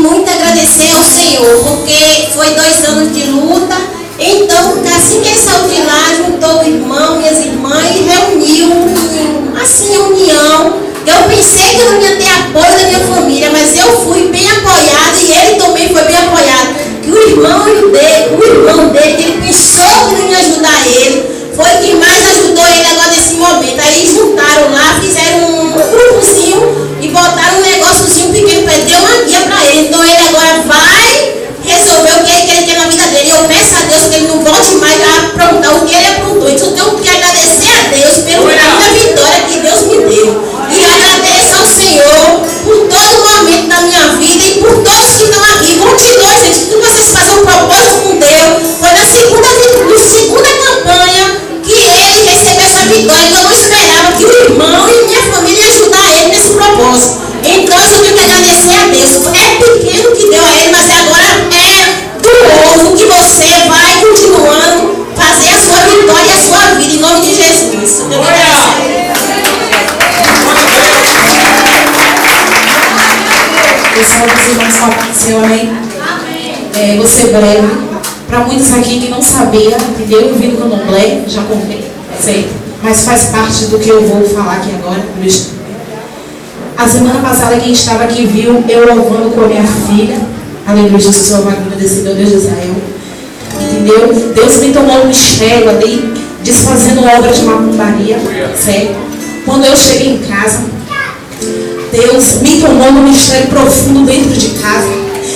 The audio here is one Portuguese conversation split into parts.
muito agradecer ao Senhor, porque foi 2 anos de luta. Então, assim que ele saiu de lá, juntou o irmão, minhas irmãs e reuniu, assim, a união. Eu pensei que eu não ia ter apoio da minha família, mas eu fui bem apoiada e ele também foi bem apoiado. Que o irmão dele, que ele pensou que não ia ajudar ele, foi quem mais ajudou ele agora nesse momento. Aí juntaram lá, fizeram um grupozinho e botaram um negóciozinho pequeno para ele, deu uma guia para ele. Então ele agora vai resolver o que ele quer na vida dele. Eu peço a Deus que ele não volte mais a aprontar o que ele aprontou. Então eu tenho que agradecer a Deus pela vitória que Deus me deu. E agradeço ao Senhor por todo momento da minha vida e por todos que estão aqui. Continue, gente, que vocês fazem um propósito com Deus. Foi na segunda campanha que ele recebeu essa vitória. Eu não esperava que o irmão e minha família iam ajudar ele nesse propósito. Então eu tenho que agradecer a Deus. É pequeno que deu a ele, mas agora é do novo que você vai continuando fazer a sua vitória e a sua vida em nome de Jesus. Eu tenho que agradecer. Pessoal dos irmãos Salvação, amém? Amém. Vou ser breve. Para muitos aqui que não sabiam, entendeu? Eu vim do Candomblé, já contei, certo? Mas faz parte do que eu vou falar aqui agora. A semana passada, quem estava aqui viu eu louvando com a minha filha. Aleluia, Jesus, louvado desse Deus de Israel. Entendeu? Deus me tomou no mistério ali, desfazendo obra de macumbaria, certo? Quando eu cheguei em casa, Deus me tomou no mistério profundo dentro de casa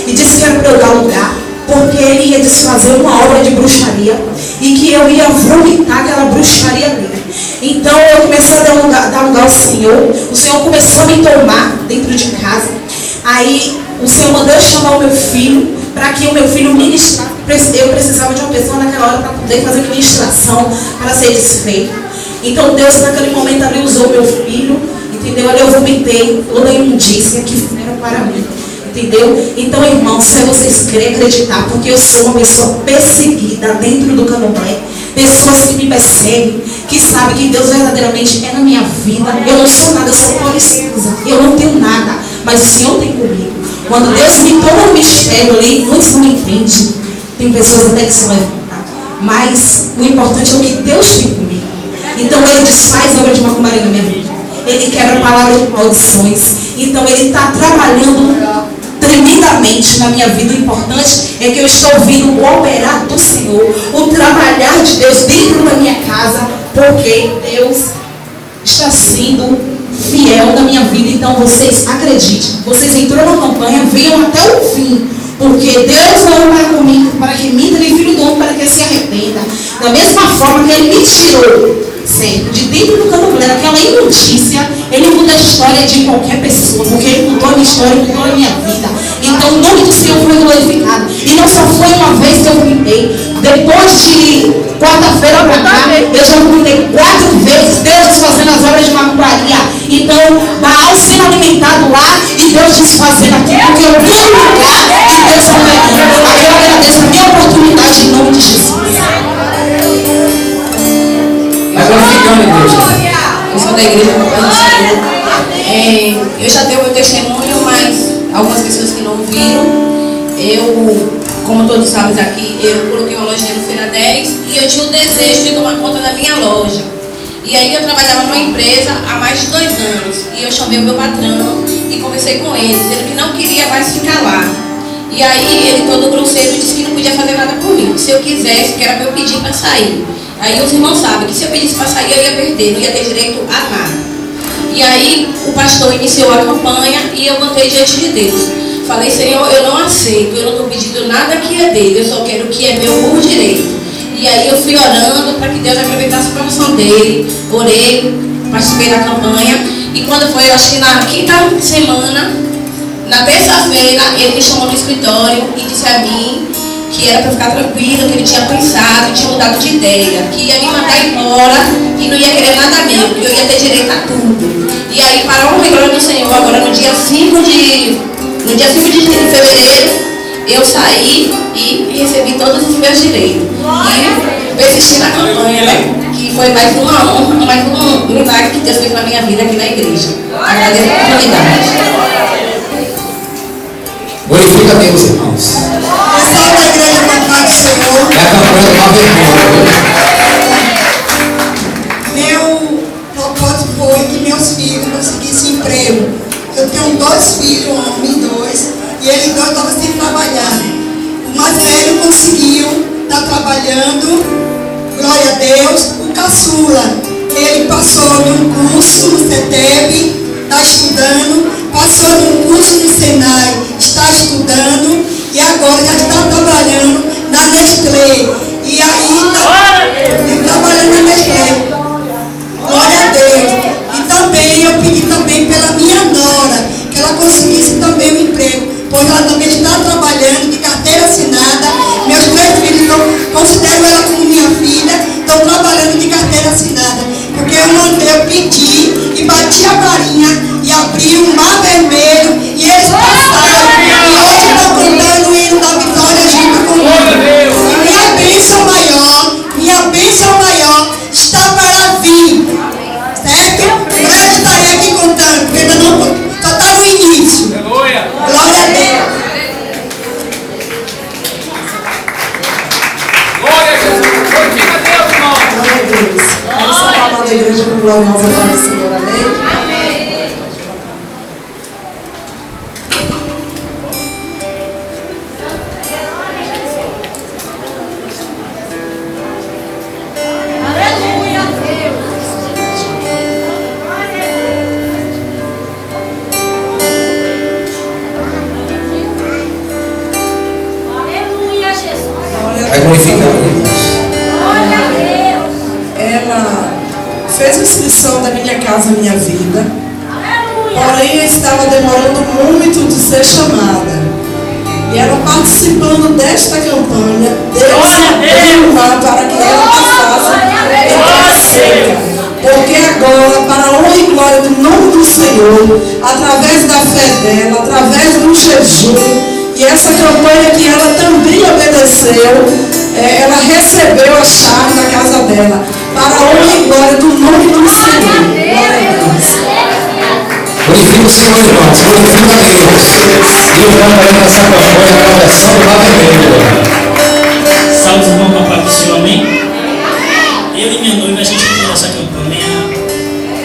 e disse que era para eu dar lugar, porque Ele ia desfazer uma obra de bruxaria e que eu ia vomitar aquela bruxaria ali. Então eu comecei a dar lugar ao Senhor. O Senhor começou a me tomar dentro de casa. Aí o Senhor mandou eu chamar o meu filho para que o meu filho ministrasse. Eu precisava de uma pessoa naquela hora para poder fazer ministração para ser desfeito. Então Deus naquele momento ali usou meu filho. Entendeu? Ali eu vomitei toda a imundícia que fizeram para mim. Entendeu? Então, irmãos, se vocês querem acreditar, porque eu sou uma pessoa perseguida dentro do Candomblé, pessoas que me perseguem, que sabem que Deus verdadeiramente é na minha vida. Eu não sou nada, eu sou policiosa. Eu não tenho nada, mas o Senhor tem comigo. Quando Deus me toma no mistério ali, muitos não entendem. Tem pessoas até que se levantam. Mas o importante é o que Deus tem comigo. Então, Ele desfaz a obra de macumbaria na minha vida. Ele quebra palavras de maldições. Então Ele está trabalhando tremendamente na minha vida. O importante é que eu estou ouvindo o operar do Senhor, o trabalhar de Deus dentro da minha casa, porque Deus está sendo fiel na minha vida. Então vocês acreditem, vocês entraram na campanha, venham até o fim, porque Deus não vai comigo para que minta, nem filho do homem para que se arrependa. Da mesma forma que Ele me tirou de dentro do Candomblé, aquela imundícia, Ele muda a história de qualquer pessoa, porque Ele mudou a minha história, mudou a minha vida. Então o nome do Senhor foi glorificado. E não só foi uma vez que eu vomitei. Depois de quarta-feira para cá, eu já vomitei 4 vezes, Deus desfazendo as obras de macumbaria. Então, Baal sendo alimentado lá e Deus desfazendo aqui, porque eu vim no lugar e Deus foi aqui. Aí eu agradeço a minha oportunidade em nome de Jesus. Eu sou da igreja do Senhor. Eu já tenho meu testemunho, mas algumas pessoas que não viram, como todos sabem aqui, eu coloquei uma lojinha no Feira 10 e eu tinha o desejo de tomar conta da minha loja. E aí eu trabalhava numa empresa há mais de 2 anos e eu chamei o meu patrão e conversei com ele, dizendo que não queria mais ficar lá. E aí ele, todo grosseiro, disse que não podia fazer nada comigo. Se eu quisesse, que era para eu pedir para sair. Aí os irmãos sabem que se eu pedisse para sair, eu ia perder, não ia ter direito a nada. E aí o pastor iniciou a campanha e eu botei diante de Deus. Falei, Senhor, eu não aceito, eu não estou pedindo nada que é dele, eu só quero o que é meu por direito. E aí eu fui orando para que Deus aproveitasse a promoção dele, orei, participei da campanha. E quando foi, acho que na quinta semana, na terça-feira, ele me chamou no escritório e disse a mim que era para ficar tranquilo, que ele tinha pensado, tinha mudado de ideia, que ia me mandar embora e não ia querer nada meu, que eu ia ter direito a tudo. E aí, para a honra e glória do Senhor, agora no dia 5 de fevereiro, eu saí e recebi todos os meus direitos. E persisti na campanha, né? Que foi mais uma honra, mais um milagre que Deus fez na minha vida aqui na igreja. Agradeço a oportunidade. Glorifica a Deus, irmãos. Pessoal da igreja da paz do Senhor. É a campanha da vergonha. Meu propósito foi que meus filhos conseguissem emprego. Eu tenho 2 filhos, um homem e 2, e eles 2 estavam sem trabalhar. O mais velho conseguiu, está trabalhando, glória a Deus. O caçula, ele passou num curso no CETEB, está estudando, passou num curso no Senai, está estudando, e agora já está trabalhando na Nestlé. E aí está trabalhando na Nestlé. Glória a Deus. E também eu pedi também pela minha nora, que ela conseguisse também um emprego, pois ela também está trabalhando de carteira assinada. Meus 3 filhos, eu considero ela como minha filha, estão trabalhando de carteira assinada. Porque eu pedi e bati a varinha e abri o mar vermelho e eles passaram. E hoje estão cantando o hino da vitória junto comigo. E minha bênção maior está para vir. Certo? Breve estarei aqui contando, porque ainda não só está no início. Glória a Deus. Glória a Jesus. Glorifica a Deus, irmão. Glória a Deus. Vamos falar da igreja com gloriosa para o Senhor. Amém? Vai glorificar a Deus. Ela fez a inscrição da Minha Casa Minha Vida, porém estava demorando muito de ser chamada. E ela participando desta campanha, Deus abriu o mar para que ela passasse seca. Porque agora, para a honra e glória do nome do Senhor, através da fé dela, através do jejum, e essa campanha que ela também obedeceu, ela recebeu a chave da casa dela, para a honra e glória do nome do Senhor. Glória a Deus. Glorifica o Senhor, irmãos. Glorifica a Deus. E o bom para essa campanha, a conversão do mar vermelho. Salve, irmão, com a paz do Senhor, amém? Eu e minha noiva, a gente tem essa campanha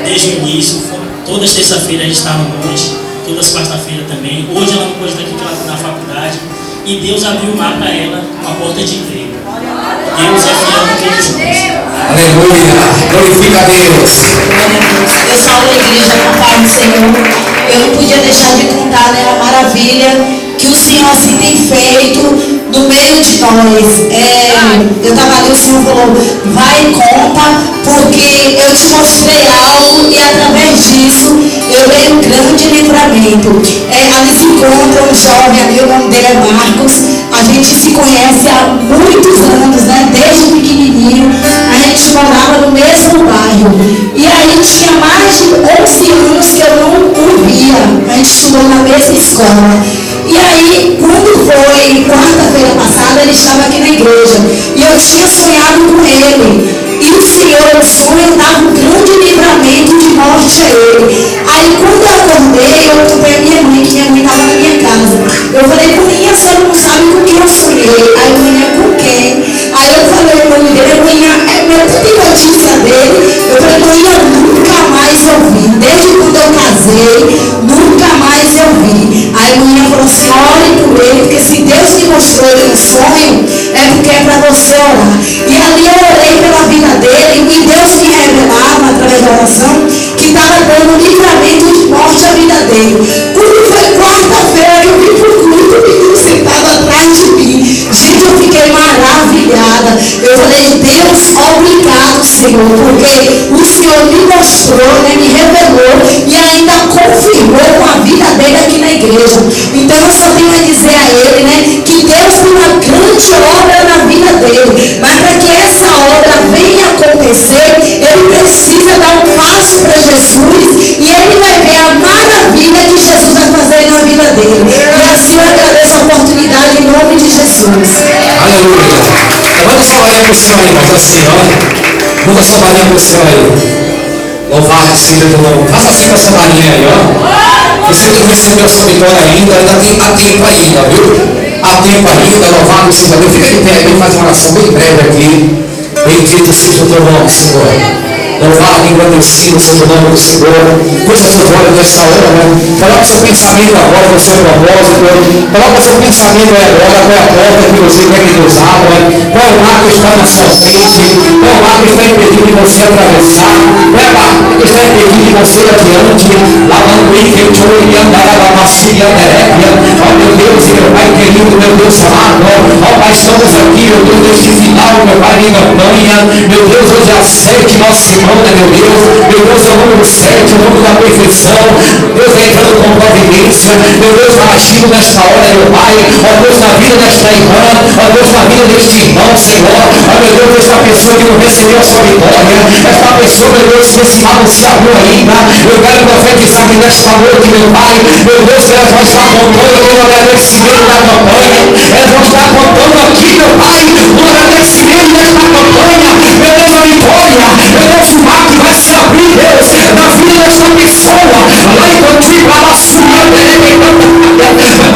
desde o início. Todas terça-feira a gente está no monte, todas quarta-feira também. Hoje ela não pôde estar aqui porque ela está na faculdade. E Deus abriu o mar para ela, uma porta de emprego. Deus é fiel com todos nós. Aleluia. Glorifica a Deus. Eu salvo a igreja com a paz do Senhor. Eu não podia deixar de contar, né, a maravilha que o Senhor assim tem feito no meio de nós. Eu estava ali, o Senhor falou, vai e conta, porque eu te mostrei algo e através disso eu dei um grande livramento. Ali se encontra um jovem ali, o nome dele é Marcos. A gente se conhece há muitos anos, né? Desde pequenininho. A gente morava no mesmo bairro. E aí tinha mais de 11 anos que eu não o via. A gente estudou na mesma escola. E aí, quando foi quarta-feira passada, ele estava aqui na igreja. E eu tinha sonhado com ele. E o Senhor, o sonho, dava um grande livramento de morte a ele. Aí, quando eu acordei, eu contei a minha mãe, que minha mãe estava na minha casa. Eu falei, Maninha, a senhora não sabe com quem eu sonhei. Aí, Maninha, com quem? Aí eu falei, Maninha, eu tenho notícia dele. Eu falei, Maninha, eu nunca mais ouvi. Desde quando eu casei, nunca mais eu vi. Aí, Maninha falou assim, ore por ele, porque se Deus te mostrou ele no sonho, é porque é para você orar. E ali eu orei pela vida dele e Deus me revelava através da oração que estava dando livramento de morte à vida dele. Quando foi quarta-feira que eu vim pro culto, o menino sentado atrás de mim. Gente, eu fiquei maravilhada. Eu falei, Deus, obrigado, Senhor, porque o Senhor me mostrou, né, me revelou e ainda confirmou com a vida dele aqui na igreja. Então eu só tenho a dizer a ele, né, que Deus tem uma grande obra na vida dele, mas para que essa obra venha acontecer, ele precisa dar um passo para Jesus e ele vai ver a maravilha que Jesus vai fazer na vida dele. E assim eu agradeço a oportunidade em nome de Jesus. Aleluia. Levanta sua marinha para o céu, irmãos, assim, ó. Muda sua marinha para o céu aí. Louvado seja o nome. Faça assim com a sua marinha aí, ó. Você que não recebeu a sua vitória ainda há tempo ainda, viu? Há tempo ainda, louvado seja Deus. Fica de pé, vem fazer uma oração bem breve aqui. Bendito seja o teu nome, Senhor. Louvado, engrandecido seja o nome do Senhor. Coisa sua glória nessa hora, né? Coloca seu pensamento agora no seu propósito. Coloca seu pensamento agora. Qual é a porta que você quer que Deus abra? Qual é o mar que está na sua frente? Qual é o mar que está impedindo de você atravessar? Qual é o mar que está impedindo de você ir adiante? Lavando o que eu te ouvi andar, a macia, a derébia. Ó meu Deus e meu Pai querido, meu Deus amado. Ó Pai, estamos aqui, meu Deus, neste final, meu Pai, em campanha. Meu Deus, hoje é a 7ª semana. Meu Deus, é o número 7, o número da perfeição. Deus é entrando com providência. Meu Deus, está agindo nesta hora, meu Pai. Ó Deus, na vida desta irmã. Ó Deus, na vida deste irmão, Senhor. Ó meu Deus, esta pessoa que não recebeu a sua vitória. Esta pessoa, meu Deus, que esse mal não se abriu ainda. Eu quero profetizar que nesta noite, meu Pai, meu Deus, elas vão estar contando o agradecimento da campanha. Elas vão estar contando aqui, meu Pai, o agradecimento desta campanha. Meu Deus, a vitória. Meu Deus, o mar que vai se abrir, Deus, na vida desta pessoa. Lá em Contigo, a maçuia,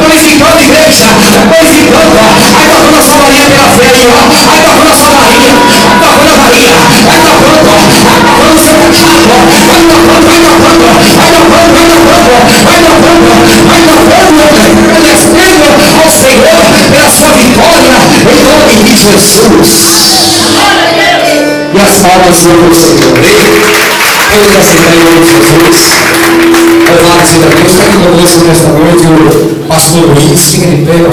glorificando a igreja, glorificando, aí tocando a sua varinha pela frente, aí tocando a sua varinha, aí tocando a varinha, aí tocando, aí tocando o seu cachado, vai tocando, vai tocando, vai tocando, vai tocando, vai tocando, vai tocando, agradecendo ao Senhor pela sua vitória, em nome de Jesus. E as palmas sobre o Senhor. Ele aceitar em nome de Jesus. Louvado seja Deus. Está aqui conosco nesta noite o pastor Luiz. Fica de pé.